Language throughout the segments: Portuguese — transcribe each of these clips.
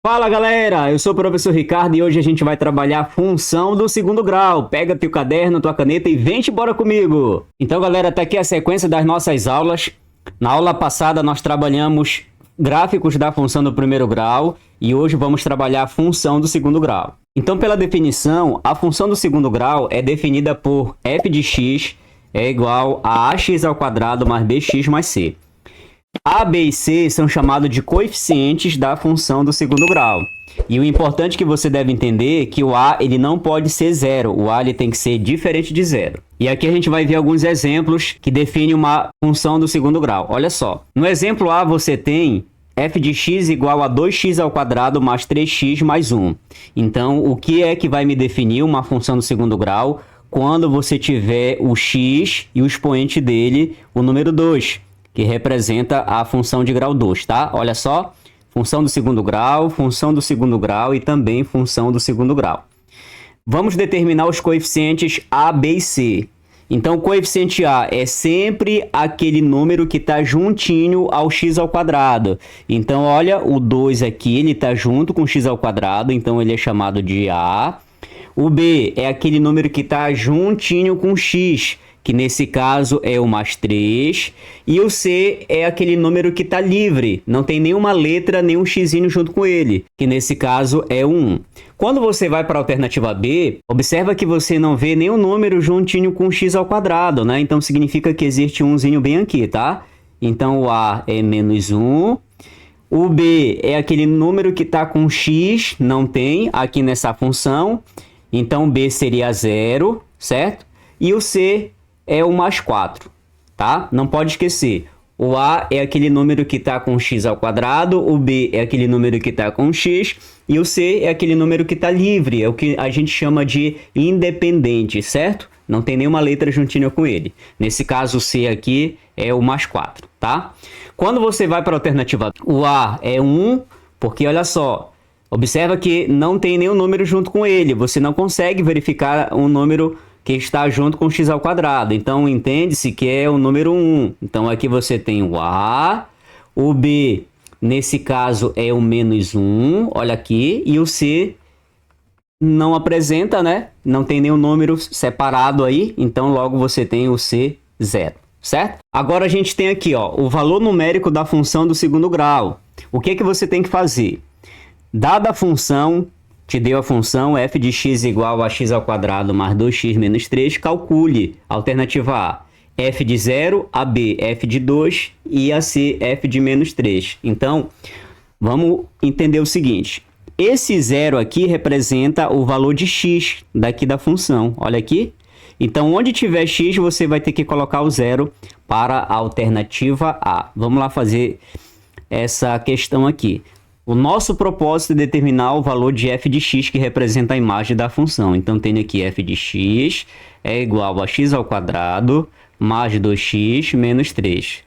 Fala galera, eu sou o professor Ricardo e hoje a gente vai trabalhar a função do segundo grau. Pega teu caderno, tua caneta e vem embora comigo. Então galera, tá aqui a sequência das nossas aulas. Na aula passada nós trabalhamos gráficos da função do primeiro grau e hoje vamos trabalhar a função do segundo grau. Então pela definição, a função do segundo grau é definida por f de x é igual a ax ao quadrado mais bx mais c. A, B e C são chamados de coeficientes da função do segundo grau. E o importante que você deve entender é que o A ele não pode ser zero. O A ele tem que ser diferente de zero. E aqui a gente vai ver alguns exemplos que definem uma função do segundo grau. Olha só. No exemplo A você tem f de x igual a 2x ao quadrado mais 3x mais 1. Então, o que é que vai me definir uma função do segundo grau quando você tiver o x e o expoente dele, o número 2? Que representa a função de grau 2, tá? Olha só, função do segundo grau e também função do segundo grau. Vamos determinar os coeficientes A, B e C. Então, o coeficiente A é sempre aquele número que está juntinho ao x ao quadrado. Então, olha, o 2 aqui, ele está junto com x ao quadrado, então ele é chamado de A. O B é aquele número que está juntinho com x, que nesse caso é o mais 3, e o C é aquele número que está livre, não tem nenhuma letra, nenhum xzinho junto com ele, que nesse caso é o 1. Quando você vai para a alternativa B, observa que você não vê nenhum número juntinho com x ao quadrado, né? Então significa que existe um umzinho bem aqui, tá? Então o A é menos 1, o B é aquele número que está com x, não tem aqui nessa função, então o B seria 0, certo? E o C é o mais 4, tá? Não pode esquecer. O A é aquele número que está com x ao quadrado, o B é aquele número que está com x, e o C é aquele número que está livre, é o que a gente chama de independente, certo? Não tem nenhuma letra juntinha com ele. Nesse caso, o C aqui é o mais 4, tá? Quando você vai para a alternativa, o A é 1, porque olha só, observa que não tem nenhum número junto com ele, você não consegue verificar um número que está junto com x ao quadrado. Então, entende-se que é o número 1. Então, aqui você tem o A, o B, nesse caso, é o menos 1, olha aqui, e o C não apresenta, né? Não tem nenhum número separado aí, então logo você tem o C 0, certo? Agora a gente tem aqui, ó, o valor numérico da função do segundo grau. O que é que você tem que fazer? Dada a função, te deu a função f de x igual a x ao quadrado mais 2x menos 3, calcule a alternativa A, f de 0, a B, f de 2 e a C, f de menos 3. Então, vamos entender o seguinte, esse 0 aqui representa o valor de x daqui da função, olha aqui. Então, onde tiver x, você vai ter que colocar o 0 para a alternativa A. Vamos lá fazer essa questão aqui. O nosso propósito é determinar o valor de f de x que representa a imagem da função. Então, tenho aqui f de x é igual a x ao quadrado mais 2x menos 3.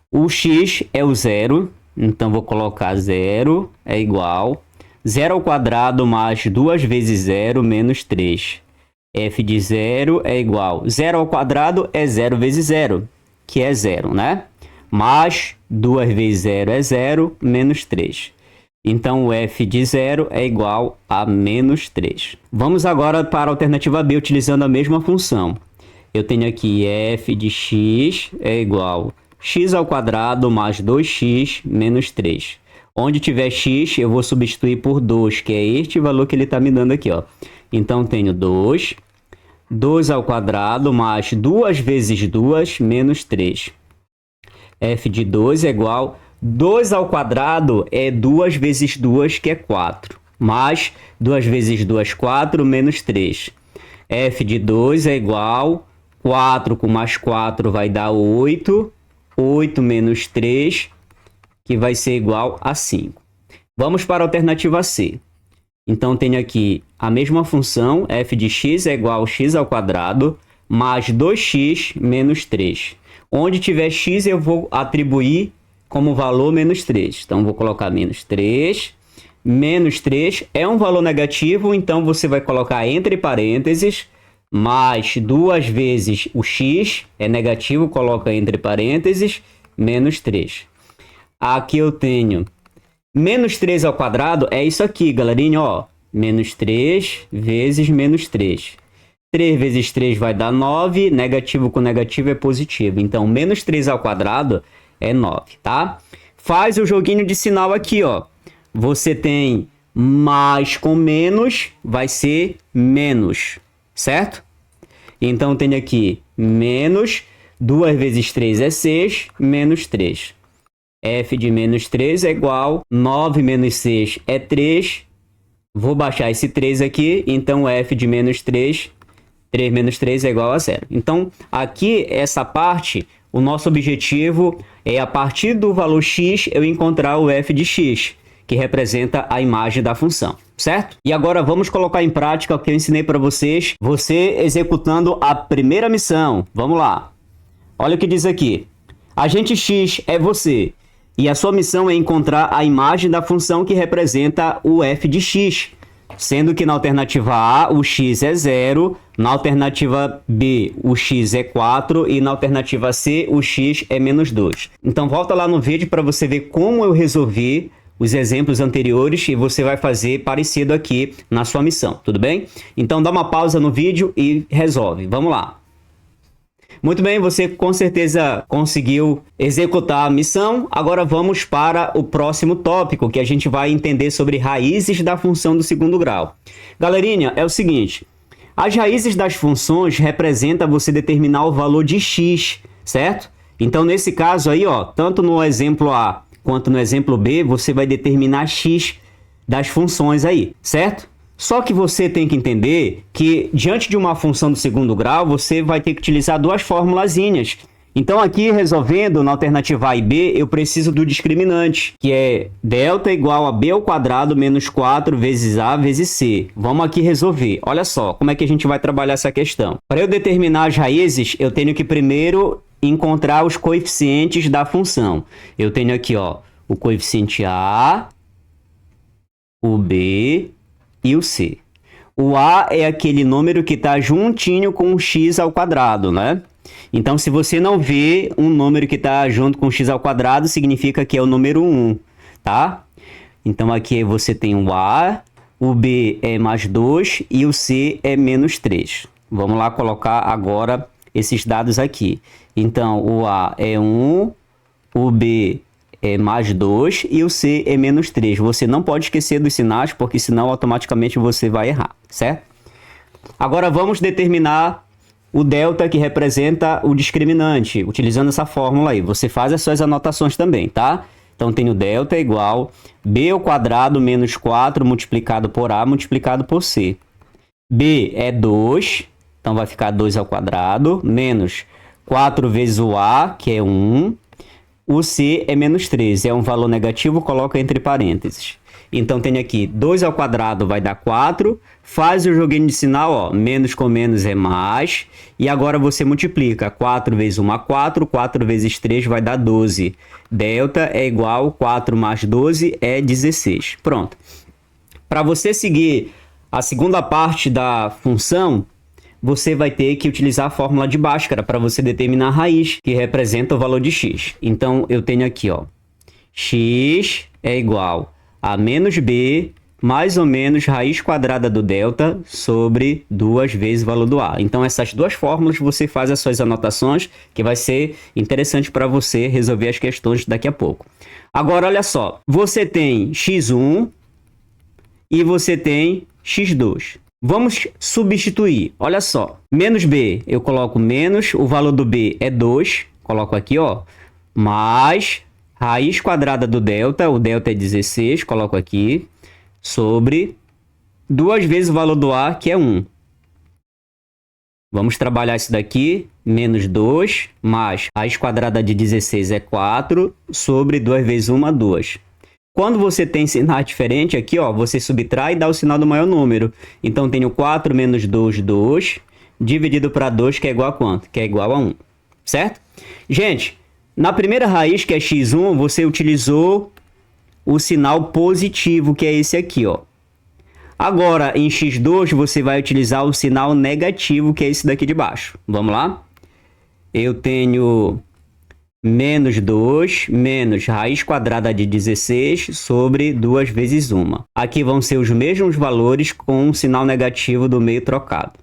O x é o 0, então vou colocar 0 é igual 0 ao quadrado mais 2 vezes 0 menos 3. f de 0 é igual 0 ao quadrado é 0 vezes 0, que é 0, né? Mais 2 vezes 0 é 0 menos 3. Então, o f de 0 é igual a menos 3. Vamos agora para a alternativa B, utilizando a mesma função. Eu tenho aqui f de x é igual a x ao quadrado mais 2x menos 3. Onde tiver x, eu vou substituir por 2, que é este valor que ele está me dando aqui, ó. Então, tenho 2. 2 ao quadrado mais 2 vezes 2 menos 3. f de 2 é igual a 2 ao quadrado é 2 vezes 2, que é 4. Mais 2 vezes 2, 4, menos 3. f de 2 é igual a 4 com mais 4 vai dar 8. 8 menos 3, que vai ser igual a 5. Vamos para a alternativa C. Então, tenho aqui a mesma função, f de x é igual a x ao quadrado mais 2x menos 3. Onde tiver x, eu vou atribuir como valor menos 3. Então, vou colocar menos 3. Menos 3 é um valor negativo, então você vai colocar entre parênteses, mais 2 vezes o x é negativo, coloca entre parênteses, menos 3. Aqui eu tenho Menos 3 ao quadrado é isso aqui, galerinha, ó. Menos 3 vezes menos 3. 3 vezes 3 vai dar 9, negativo com negativo é positivo. Então, menos 3 ao quadrado é 9, tá? Faz o joguinho de sinal aqui, ó. Você tem mais com menos, vai ser menos, certo? Então, tem aqui menos, 2 vezes 3 é 6, menos 3. F de menos 3 é igual, 9 menos 6 é 3. Vou baixar esse 3 aqui, então F de menos 3, 3 menos 3 é igual a 0. Então, aqui, essa parte, o nosso objetivo é, a partir do valor x, eu encontrar o f de x, que representa a imagem da função, certo? E agora vamos colocar em prática o que eu ensinei para vocês, você executando a primeira missão. Vamos lá. Olha o que diz aqui. Agente x é você, e a sua missão é encontrar a imagem da função que representa o f de x, sendo que na alternativa A o x é 0, na alternativa B o x é 4 e na alternativa C o x é menos 2. Então volta lá no vídeo para você ver como eu resolvi os exemplos anteriores e você vai fazer parecido aqui na sua missão, tudo bem? Então dá uma pausa no vídeo e resolve. Vamos lá. Muito bem, você com certeza conseguiu executar a missão. Agora vamos para o próximo tópico, que a gente vai entender sobre raízes da função do segundo grau. Galerinha, é o seguinte, as raízes das funções representam você determinar o valor de x, certo? Então, nesse caso aí, ó, tanto no exemplo A quanto no exemplo B, você vai determinar x das funções aí, certo? Só que você tem que entender que, diante de uma função do segundo grau, você vai ter que utilizar duas formulazinhas. Então, aqui, resolvendo na alternativa A e B, eu preciso do discriminante, que é delta igual a b ao quadrado menos 4 vezes A vezes C. Vamos aqui resolver. Olha só, como é que a gente vai trabalhar essa questão. Para eu determinar as raízes, eu tenho que primeiro encontrar os coeficientes da função. Eu tenho aqui, ó, o coeficiente A, o B e o C. O A é aquele número que está juntinho com o x ao quadrado, né? Então, se você não vê um número que está junto com x ao quadrado, significa que é o número 1, tá? Então, aqui você tem o A, o B é mais 2 e o C é menos 3. Vamos lá colocar agora esses dados aqui. Então, o A é 1, o B é mais 2 e o C é menos 3. Você não pode esquecer dos sinais, porque senão automaticamente você vai errar, certo? Agora vamos determinar o delta, que representa o discriminante, utilizando essa fórmula aí. Você faz as suas anotações também, tá? Então tem o delta igual b ao quadrado menos 4 multiplicado por A multiplicado por C. B é 2, então vai ficar 2 ao quadrado, menos 4 vezes o A, que é 1. O C é menos 3, é um valor negativo, coloca entre parênteses. Então, tem aqui 2 ao quadrado vai dar 4, faz o joguinho de sinal, ó, menos com menos é mais, e agora você multiplica, 4 vezes 1 é 4, 4 vezes 3 vai dar 12. Delta é igual, 4 mais 12 é 16. Pronto. Para você seguir a segunda parte da função, você vai ter que utilizar a fórmula de Bhaskara para você determinar a raiz, que representa o valor de x. Então, eu tenho aqui, ó, x é igual a menos b mais ou menos raiz quadrada do delta sobre 2 vezes o valor do A. Então, essas duas fórmulas você faz as suas anotações, que vai ser interessante para você resolver as questões daqui a pouco. Agora, olha só, você tem x1 e você tem x2. Vamos substituir, olha só, menos b, eu coloco menos, o valor do b é 2, coloco aqui, ó, mais raiz quadrada do delta, o delta é 16, coloco aqui, sobre 2 vezes o valor do A, que é 1. Vamos trabalhar isso daqui, menos 2, mais raiz quadrada de 16 é 4, sobre 2 vezes 1, 2. Quando você tem sinal diferente aqui, ó, você subtrai e dá o sinal do maior número. Então, tenho 4 menos 2, 2, dividido para 2, que é igual a quanto? Que é igual a 1, certo? Gente, na primeira raiz, que é x1, você utilizou o sinal positivo, que é esse aqui, ó. Agora, em x2, você vai utilizar o sinal negativo, que é esse daqui de baixo. Vamos lá? Eu tenho menos 2 menos raiz quadrada de 16 sobre 2 vezes 1. Aqui vão ser os mesmos valores com um sinal negativo do meio trocado.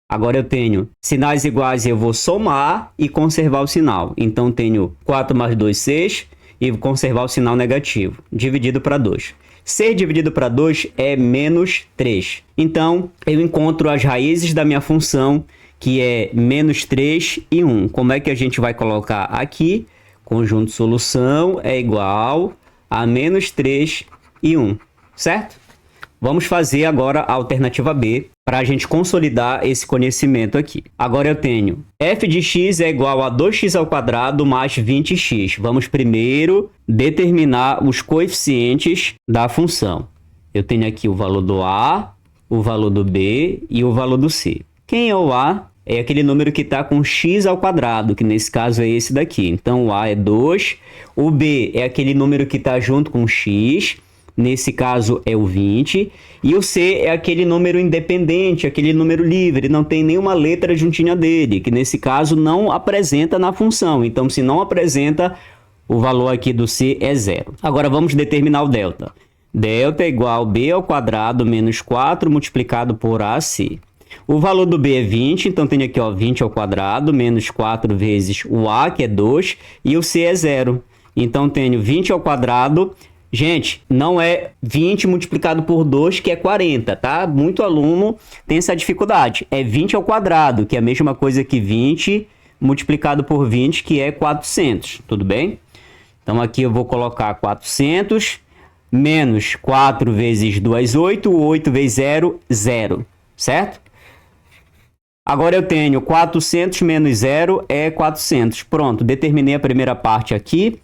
Agora eu tenho sinais iguais, eu vou somar e conservar o sinal. Então, tenho 4 mais 2, 6, e vou conservar o sinal negativo, dividido para 2. 6 dividido para 2 é menos 3. Então, eu encontro as raízes da minha função, que é menos 3 e 1. Como é que a gente vai colocar aqui? Conjunto de solução é igual a menos 3 e 1, certo? Vamos fazer agora a alternativa B para a gente consolidar esse conhecimento aqui. Agora eu tenho f de x é igual a 2x ao quadrado mais 20x. Vamos primeiro determinar os coeficientes da função. Eu tenho aqui o valor do A, o valor do B e o valor do C. Quem é o A? É aquele número que está com x ao quadrado, que nesse caso é esse daqui. Então, o A é 2. O B é aquele número que está junto com x. Nesse caso é o 20, e o C é aquele número independente, aquele número livre, não tem nenhuma letra juntinha dele, que nesse caso não apresenta na função. Então, se não apresenta, o valor aqui do C é 0. Agora, vamos determinar o delta. Delta é igual a B ao quadrado menos 4 multiplicado por AC. O valor do B é 20, então tem aqui ó, 20 ao quadrado menos 4 vezes o A, que é 2, e o C é 0. Então, tenho 20 ao quadrado. Gente, não é 20 multiplicado por 2, que é 40, tá? Muito aluno tem essa dificuldade. É 20 ao quadrado, que é a mesma coisa que 20 multiplicado por 20, que é 400, tudo bem? Então, aqui eu vou colocar 400 menos 4 vezes 2, 8. 8 vezes 0, 0, certo? Agora eu tenho 400 menos 0 é 400. Pronto, determinei a primeira parte aqui.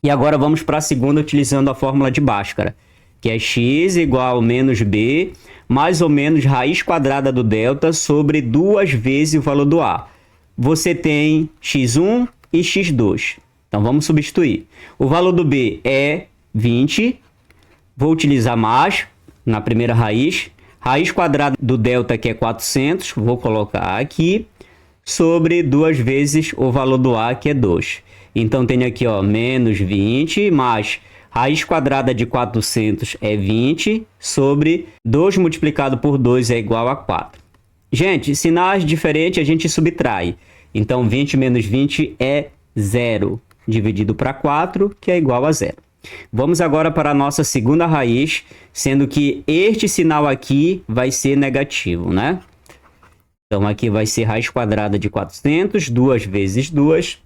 E agora vamos para a segunda utilizando a fórmula de Bhaskara, que é x igual a menos b, mais ou menos raiz quadrada do delta sobre 2 vezes o valor do A. Você tem x1 e x2. Então, vamos substituir. O valor do B é 20. Vou utilizar mais na primeira raiz. Raiz quadrada do delta, que é 400, vou colocar aqui, sobre 2 vezes o valor do A, que é 2. Então, tenho aqui, ó, menos 20, mais raiz quadrada de 400 é 20, sobre 2 multiplicado por 2 é igual a 4. Gente, sinais diferentes a gente subtrai. Então, 20 menos 20 é 0, dividido para 4, que é igual a 0. Vamos agora para a nossa segunda raiz, sendo que este sinal aqui vai ser negativo, né? Então, aqui vai ser raiz quadrada de 400, 2 vezes 2.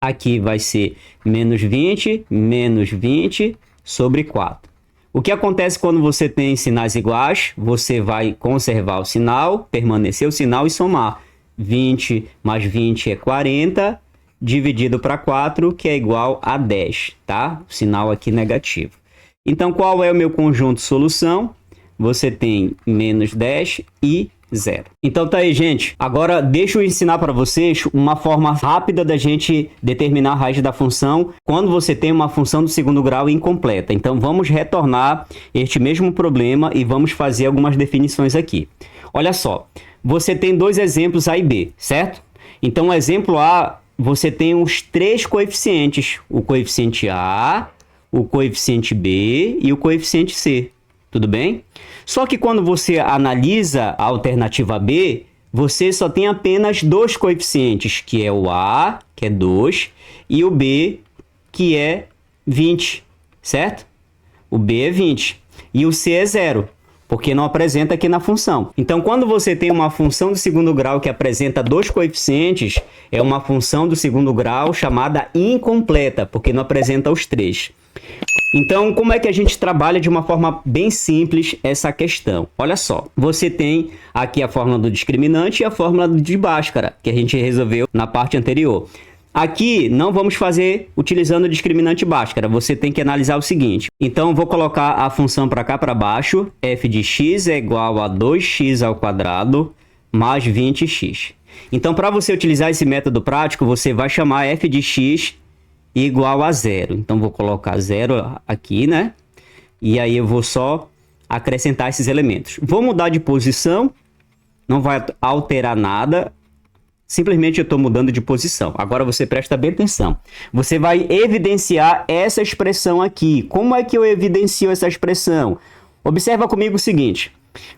Aqui vai ser menos 20 sobre 4. O que acontece quando você tem sinais iguais? Você vai conservar o sinal, permanecer o sinal e somar. 20 mais 20 é 40, dividido para 4, que é igual a 10, tá? O sinal aqui negativo. Então, qual é o meu conjunto de solução? Você tem menos 10 e 0. Então tá aí, gente. Agora deixa eu ensinar para vocês uma forma rápida da gente determinar a raiz da função quando você tem uma função do segundo grau incompleta. Então vamos retornar este mesmo problema e vamos fazer algumas definições aqui. Olha só, você tem dois exemplos A e B, certo? Então o exemplo A, você tem os três coeficientes, o coeficiente A, o coeficiente B e o coeficiente C. Tudo bem? Só que quando você analisa a alternativa B, você só tem apenas dois coeficientes, que é o A, que é 2, e o B, que é 20, certo? O B é 20 e o C é 0, porque não apresenta aqui na função. Então, quando você tem uma função do segundo grau que apresenta dois coeficientes, é uma função do segundo grau chamada incompleta, porque não apresenta os três. Então, como é que a gente trabalha de uma forma bem simples essa questão? Olha só, você tem aqui a fórmula do discriminante e a fórmula de Bhaskara, que a gente resolveu na parte anterior. Aqui não vamos fazer utilizando o discriminante Bhaskara, você tem que analisar o seguinte. Então, vou colocar a função para cá para baixo, f de x é igual a 2x ao quadrado mais 20x. Então, para você utilizar esse método prático, você vai chamar f de x igual a 0. Então, vou colocar 0 aqui, né? E aí eu vou só acrescentar esses elementos. Vou mudar de posição, não vai alterar nada, Simplesmente eu estou mudando de posição. Agora você presta bem atenção. Você vai evidenciar essa expressão aqui. Como é que eu evidencio essa expressão? Observa comigo o seguinte.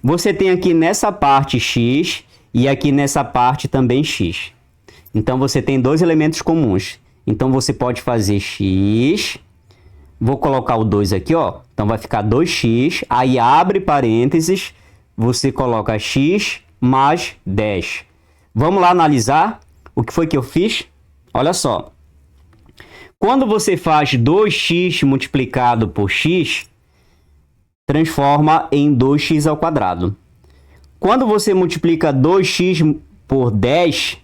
Você tem aqui nessa parte x e aqui nessa parte também x. Então você tem dois elementos comuns. Então você pode fazer x. Vou colocar o 2 aqui, ó. Então vai ficar 2x. Aí abre parênteses. Você coloca x mais 10. Vamos lá analisar o que foi que eu fiz? Olha só. Quando você faz 2x multiplicado por x, transforma em 2x ao quadrado. Quando você multiplica 2x por 10,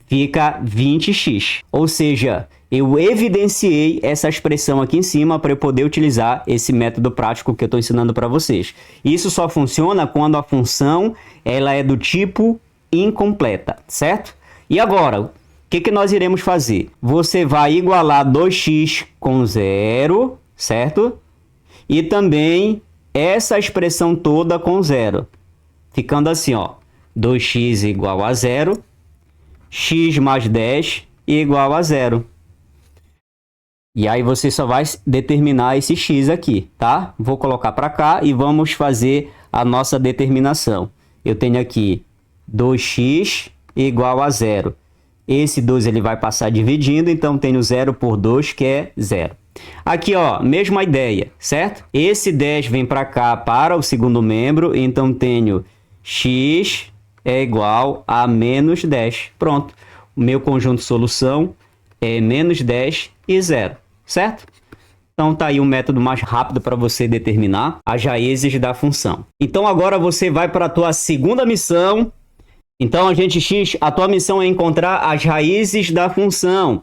fica 20x. Ou seja, eu evidenciei essa expressão aqui em cima para eu poder utilizar esse método prático que eu estou ensinando para vocês. Isso só funciona quando a função ela é do tipo incompleta, certo? E agora, o que nós iremos fazer? Você vai igualar 2x com 0, certo? E também essa expressão toda com 0. Ficando assim, ó. 2x igual a 0, x mais 10 igual a 0. E aí você só vai determinar esse x aqui, tá? Vou colocar para cá e vamos fazer a nossa determinação. Eu tenho aqui 2x igual a 0. Esse 2 ele vai passar dividindo, então tenho 0 por 2, que é 0. Aqui, ó, mesma ideia, certo? Esse 10 vem para cá para o segundo membro, então tenho x é igual a menos 10. Pronto. O meu conjunto de solução é menos 10 e 0, certo? Então tá aí um método mais rápido para você determinar as raízes da função. Então agora você vai para a tua segunda missão. Então, agente X, a tua missão é encontrar as raízes da função.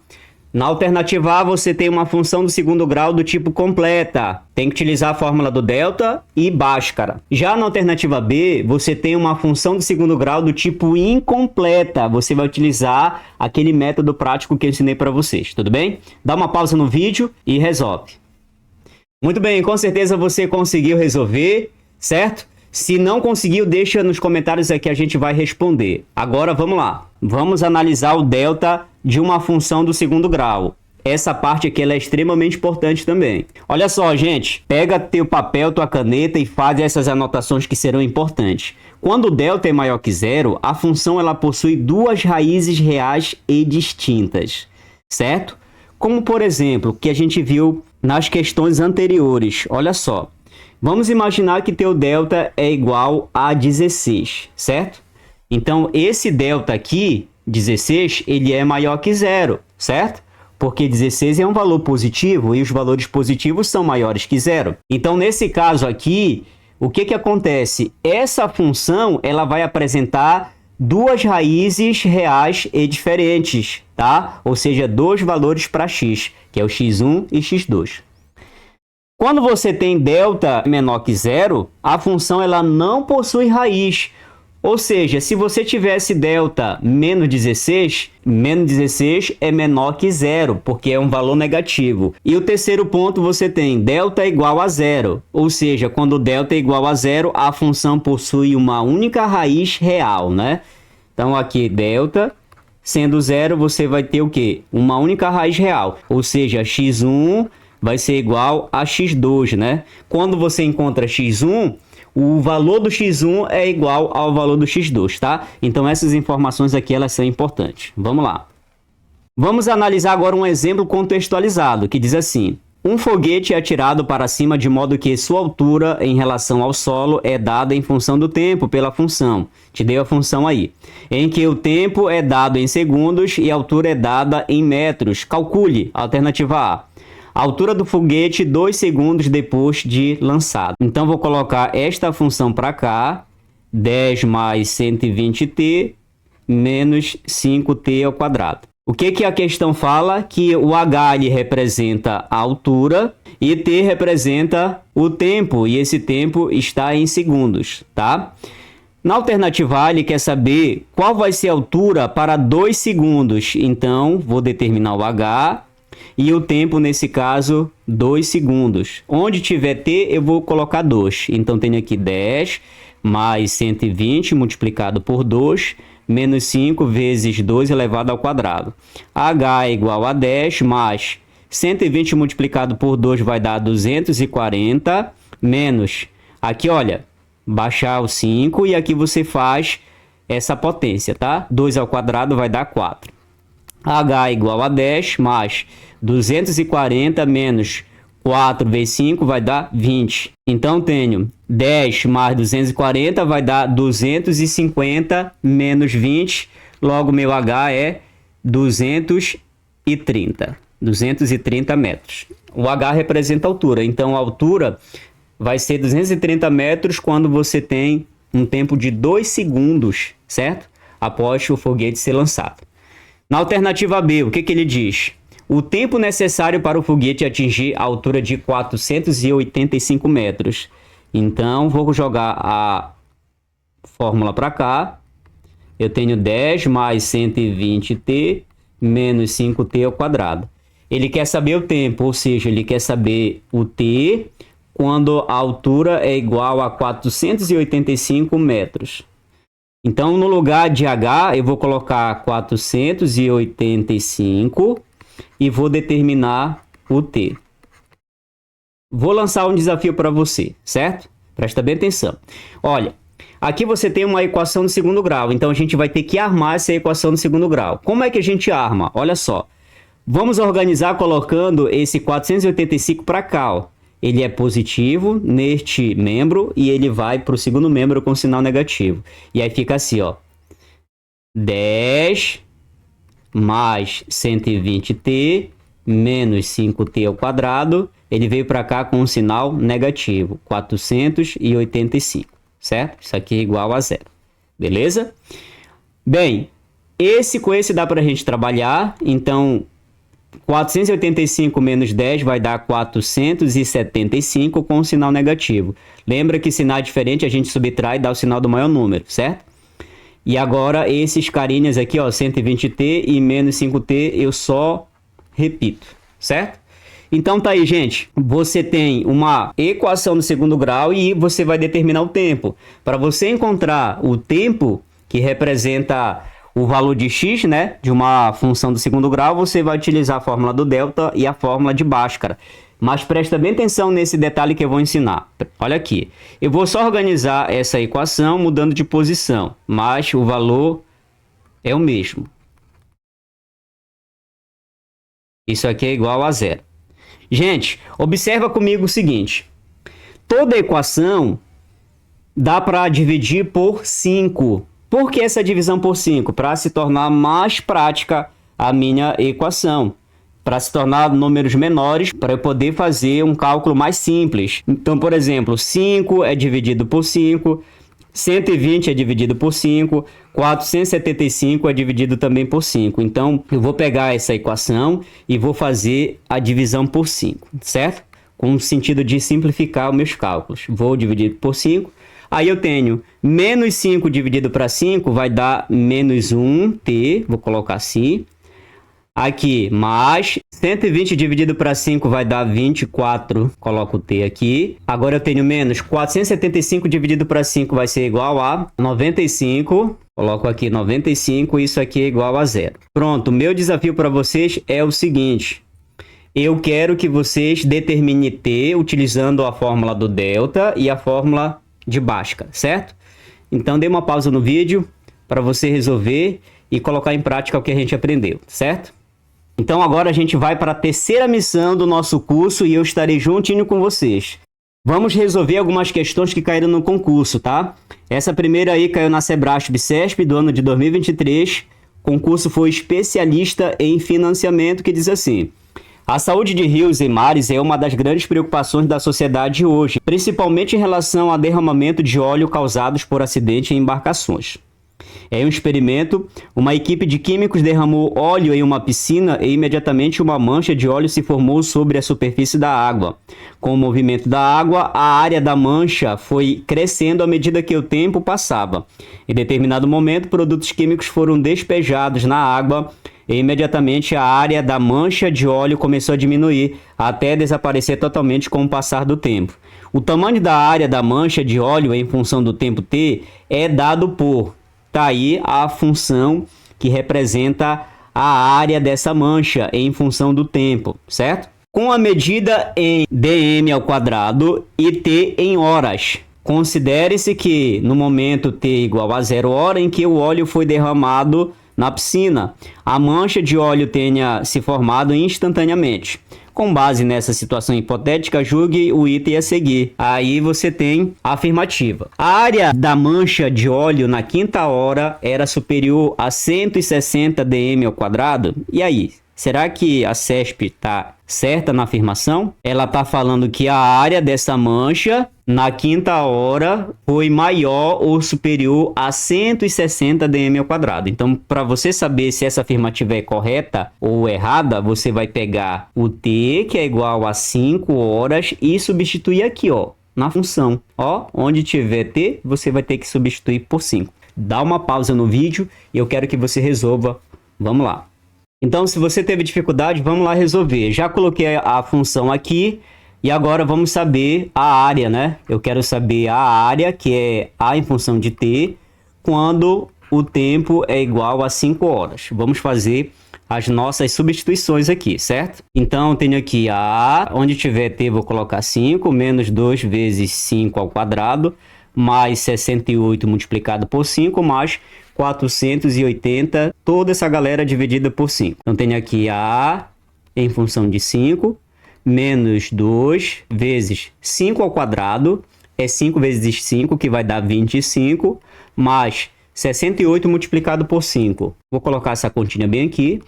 Na alternativa A, você tem uma função do segundo grau do tipo completa. Tem que utilizar a fórmula do delta e Bhaskara. Já na alternativa B, você tem uma função do segundo grau do tipo incompleta. Você vai utilizar aquele método prático que eu ensinei para vocês, tudo bem? Dá uma pausa no vídeo e resolve. Muito bem, com certeza você conseguiu resolver, certo? Se não conseguiu, deixa nos comentários aqui, a gente vai responder. Agora vamos lá. Vamos analisar o delta de uma função do segundo grau. Essa parte aqui ela é extremamente importante também. Olha só, gente. Pega teu papel, tua caneta e faz essas anotações que serão importantes. Quando o delta é maior que zero, a função ela possui duas raízes reais e distintas. Certo? Como, por exemplo, que a gente viu nas questões anteriores. Olha só. Vamos imaginar que teu delta é igual a 16, certo? Então, esse delta aqui, 16, ele é maior que zero, certo? Porque 16 é um valor positivo e os valores positivos são maiores que zero. Então, nesse caso aqui, o que acontece? Essa função ela vai apresentar duas raízes reais e diferentes, tá? Ou seja, dois valores para x, que é o x1 e x2. Quando você tem delta menor que zero, a função ela não possui raiz. Ou seja, se você tivesse delta menos 16 é menor que zero, porque é um valor negativo. E o terceiro ponto você tem delta igual a zero. Ou seja, quando delta é igual a zero, a função possui uma única raiz real, né? Então aqui delta, sendo zero, você vai ter o quê? Uma única raiz real. Ou seja, x1 vai ser igual a x2, né? Quando você encontra x1, o valor do x1 é igual ao valor do x2, tá? Então essas informações aqui elas são importantes. Vamos lá. Vamos analisar agora um exemplo contextualizado, que diz assim: um foguete é atirado para cima de modo que sua altura em relação ao solo é dada em função do tempo pela função. Te dei a função aí. Em que o tempo é dado em segundos e a altura é dada em metros. Calcule. Alternativa A. A altura do foguete 2 segundos depois de lançado. Então, vou colocar esta função para cá. 10 mais 120t menos 5t ao quadrado. O que a questão fala? Que o h ele representa a altura e t representa o tempo. E esse tempo está em segundos, tá? Na alternativa A, ele quer saber qual vai ser a altura para 2 segundos. Então, vou determinar o h. E o tempo, nesse caso, 2 segundos. Onde tiver t, eu vou colocar 2. Então, tenho aqui 10 mais 120 multiplicado por 2 menos 5 vezes 2 elevado ao quadrado. H é igual a 10 mais 120 multiplicado por 2 vai dar 240 menos, aqui olha, baixar o 5 e aqui você faz essa potência, tá? 2 ao quadrado vai dar 4. H é igual a 10 mais 240 menos 4 vezes 5 vai dar 20. Então, tenho 10 mais 240 vai dar 250 menos 20. Logo, meu H é 230. 230 metros. O H representa a altura. Então, a altura vai ser 230 metros quando você tem um tempo de 2 segundos, certo? Após o foguete ser lançado. Na alternativa B, o que ele diz? O tempo necessário para o foguete atingir a altura de 485 metros. Então, vou jogar a fórmula para cá. Eu tenho 10 mais 120t menos 5t ao quadrado. Ele quer saber o tempo, ou seja, ele quer saber o t quando a altura é igual a 485 metros. Então, no lugar de H, eu vou colocar 485 e vou determinar o T. Vou lançar um desafio para você, certo? Presta bem atenção. Olha, aqui você tem uma equação do segundo grau, então a gente vai ter que armar essa equação do segundo grau. Como é que a gente arma? Olha só, vamos organizar colocando esse 485 para cá, ó. Ele é positivo neste membro e ele vai para o segundo membro com sinal negativo. E aí fica assim, ó. 10 mais 120t menos 5t ao quadrado. Ele veio para cá com um sinal negativo. 485, certo? Isso aqui é igual a zero. Beleza? Bem, com esse dá para a gente trabalhar. Então, 485 menos 10 vai dar 475 com o sinal negativo. Lembra que sinal diferente a gente subtrai e dá o sinal do maior número, certo? E agora esses carinhas aqui, ó, 120t e menos 5t, eu só repito, certo? Então tá aí, gente. Você tem uma equação do segundo grau e você vai determinar o tempo. Para você encontrar o tempo que representa o valor de x, né, de uma função do segundo grau, você vai utilizar a fórmula do delta e a fórmula de Bhaskara. Mas presta bem atenção nesse detalhe que eu vou ensinar. Olha aqui, eu vou só organizar essa equação mudando de posição, mas o valor é o mesmo. Isso aqui é igual a zero. Gente, observa comigo o seguinte. Toda equação dá para dividir por 5. Por que essa divisão por 5? Para se tornar mais prática a minha equação. Para se tornar números menores, para eu poder fazer um cálculo mais simples. Então, por exemplo, 5 é dividido por 5, 120 é dividido por 5, 475 é dividido também por 5. Então, eu vou pegar essa equação e vou fazer a divisão por 5, certo? Com o sentido de simplificar os meus cálculos. Vou dividir por 5. Aí eu tenho menos 5 dividido para 5 vai dar menos 1t, vou colocar assim. Aqui, mais 120 dividido para 5 vai dar 24, coloco o t aqui. Agora eu tenho menos 475 dividido para 5 vai ser igual a 95. Coloco aqui 95, isso aqui é igual a zero. Pronto, o meu desafio para vocês é o seguinte. Eu quero que vocês determinem t utilizando a fórmula do delta e a fórmula de Bhaskara, certo? Então dê uma pausa no vídeo para você resolver e colocar em prática o que a gente aprendeu, certo? Então agora a gente vai para a terceira missão do nosso curso e eu estarei juntinho com vocês. Vamos resolver algumas questões que caíram no concurso, tá? Essa primeira aí caiu na Sebrasp-Bicesp do ano de 2023. O concurso foi especialista em financiamento, que diz assim: a saúde de rios e mares é uma das grandes preocupações da sociedade hoje, principalmente em relação a derramamento de óleo causados por acidente em embarcações. Em um experimento, uma equipe de químicos derramou óleo em uma piscina e imediatamente uma mancha de óleo se formou sobre a superfície da água. Com o movimento da água, a área da mancha foi crescendo à medida que o tempo passava. Em determinado momento, produtos químicos foram despejados na água e imediatamente a área da mancha de óleo começou a diminuir, até desaparecer totalmente com o passar do tempo. O tamanho da área da mancha de óleo em função do tempo t é dado por Tá aí a função que representa a área dessa mancha em função do tempo, certo? Com a medida em dm ao quadrado e t em horas. Considere-se que no momento t igual a 0 hora em que o óleo foi derramado na piscina, a mancha de óleo tenha se formado instantaneamente. Com base nessa situação hipotética, julgue o item a seguir. Aí você tem a afirmativa. A área da mancha de óleo na quinta hora era superior a 160 dm ao quadrado? E aí? Será que a CESP está certa na afirmação? Ela está falando que a área dessa mancha na quinta hora foi maior ou superior a 160 dm ao quadrado. Então, para você saber se essa afirmativa é correta ou errada, você vai pegar o T, que é igual a 5 horas, e substituir aqui, ó, na função. Ó, onde tiver T, você vai ter que substituir por 5. Dá uma pausa no vídeo e eu quero que você resolva. Vamos lá. Então, se você teve dificuldade, vamos lá resolver. Já coloquei a função aqui e agora vamos saber a área, né? Eu quero saber a área, que é A em função de T, quando o tempo é igual a 5 horas. Vamos fazer as nossas substituições aqui, certo? Então, tenho aqui a A, onde tiver T, vou colocar 5, menos 2 vezes 5 ao quadrado, mais 68 multiplicado por 5, mais 480, toda essa galera dividida por 5. Então, tenho aqui a em função de 5, menos 2 vezes 5 ao quadrado, é 5 vezes 5, que vai dar 25, mais 68 multiplicado por 5. Vou colocar essa continha bem aqui.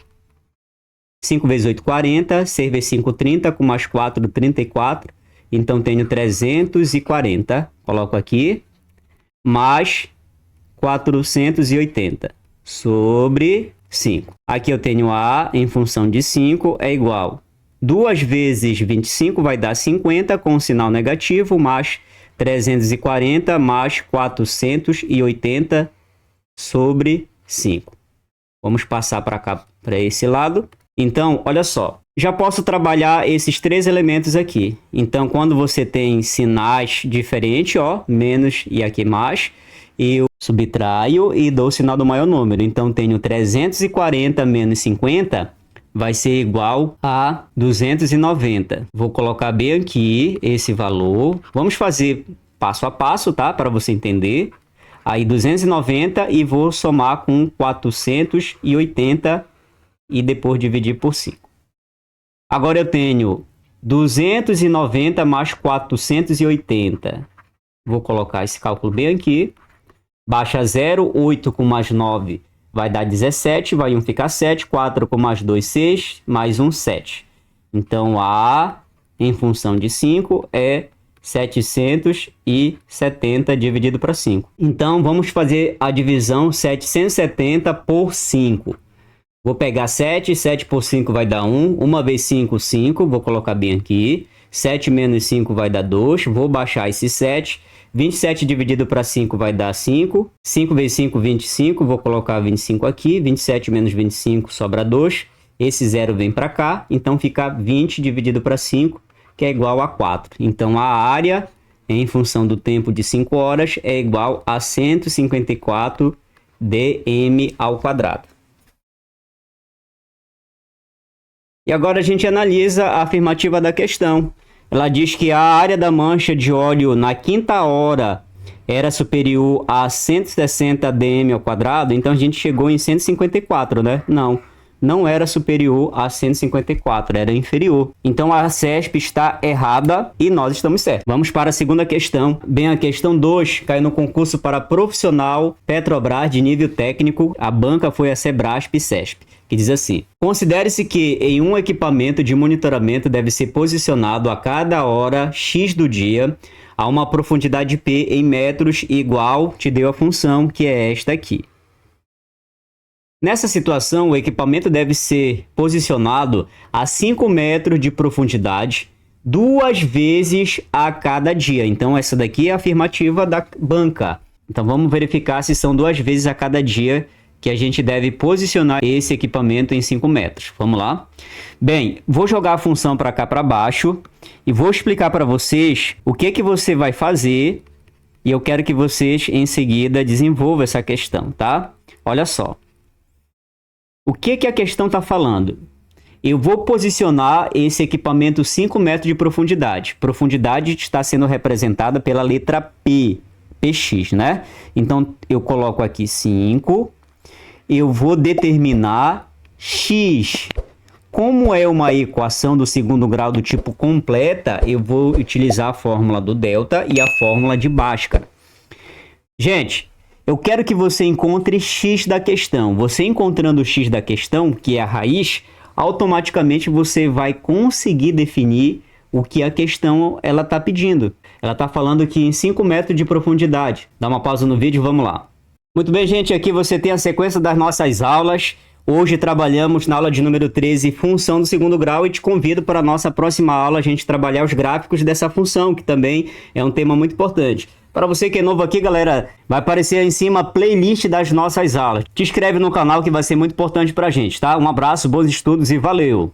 5 vezes 8, 40, 6 vezes 5, 30, com mais 4, 34. Então, tenho 340, coloco aqui, mais 480 sobre 5. Aqui eu tenho A em função de 5 é igual 2 vezes 25 vai dar 50 com o sinal negativo, mais 340 mais 480 sobre 5. Vamos passar para cá, para esse lado. Então, olha só. Já posso trabalhar esses três elementos aqui. Então, quando você tem sinais diferentes, ó, menos e aqui mais, eu subtraio e dou o sinal do maior número. Então, tenho 340 menos 50 vai ser igual a 290. Vou colocar bem aqui esse valor. Vamos fazer passo a passo, tá? Para você entender. Aí, 290 e vou somar com 480 e depois dividir por 5. Agora eu tenho 290 mais 480. Vou colocar esse cálculo bem aqui. Baixa 0, 8 com mais 9 vai dar 17, vai 1 ficar 7, 4 com mais 2, 6, mais 1, 7. Então, A em função de 5 é 770 dividido para 5. Então, vamos fazer a divisão 770 por 5. Vou pegar 7, 7 por 5 vai dar 1, 1 vezes 5, 5, vou colocar bem aqui. 7 menos 5 vai dar 2, vou baixar esse 7. 27 dividido para 5 vai dar 5. 5 vezes 5, 25, vou colocar 25 aqui. 27 menos 25 sobra 2. Esse 0 vem para cá, então fica 20 dividido para 5, que é igual a 4. Então, a área, em função do tempo de 5 horas, é igual a 154 dm ao quadrado. E agora a gente analisa a afirmativa da questão. Ela diz que a área da mancha de óleo na quinta hora era superior a 160 dm ao quadrado, então a gente chegou em 154, né? Não era superior a 154, era inferior. Então a CESP está errada e nós estamos certos. Vamos para a segunda questão. Bem, a questão 2 caiu no concurso para profissional Petrobras de nível técnico. A banca foi a Sebrasp e CESP, que diz assim: considere-se que em um equipamento de monitoramento deve ser posicionado a cada hora X do dia a uma profundidade P em metros igual, te deu a função, que é esta aqui. Nessa situação, o equipamento deve ser posicionado a 5 metros de profundidade 2 vezes a cada dia. Então, essa daqui é a afirmativa da banca. Então, vamos verificar se são 2 vezes a cada dia que a gente deve posicionar esse equipamento em 5 metros. Vamos lá? Bem, vou jogar a função para cá para baixo e vou explicar para vocês o que você vai fazer E eu quero que vocês, em seguida, desenvolvam essa questão, tá? Olha só. O que a questão está falando? Eu vou posicionar esse equipamento 5 metros de profundidade. Profundidade está sendo representada pela letra P, PX, né? Então, eu coloco aqui 5. Eu vou determinar X. Como é uma equação do segundo grau do tipo completa, eu vou utilizar a fórmula do delta e a fórmula de Bhaskara. Gente, eu quero que você encontre X da questão. Você encontrando o X da questão, que é a raiz, automaticamente você vai conseguir definir o que a questão ela está pedindo. Ela está falando que em 5 metros de profundidade. Dá uma pausa no vídeo e vamos lá. Muito bem, gente, aqui você tem a sequência das nossas aulas. Hoje trabalhamos na aula de número 13, função do segundo grau, e te convido para a nossa próxima aula a gente trabalhar os gráficos dessa função, que também é um tema muito importante. Para você que é novo aqui, galera, vai aparecer aí em cima a playlist das nossas aulas. Te inscreve no canal que vai ser muito importante para a gente, tá? Um abraço, bons estudos e valeu!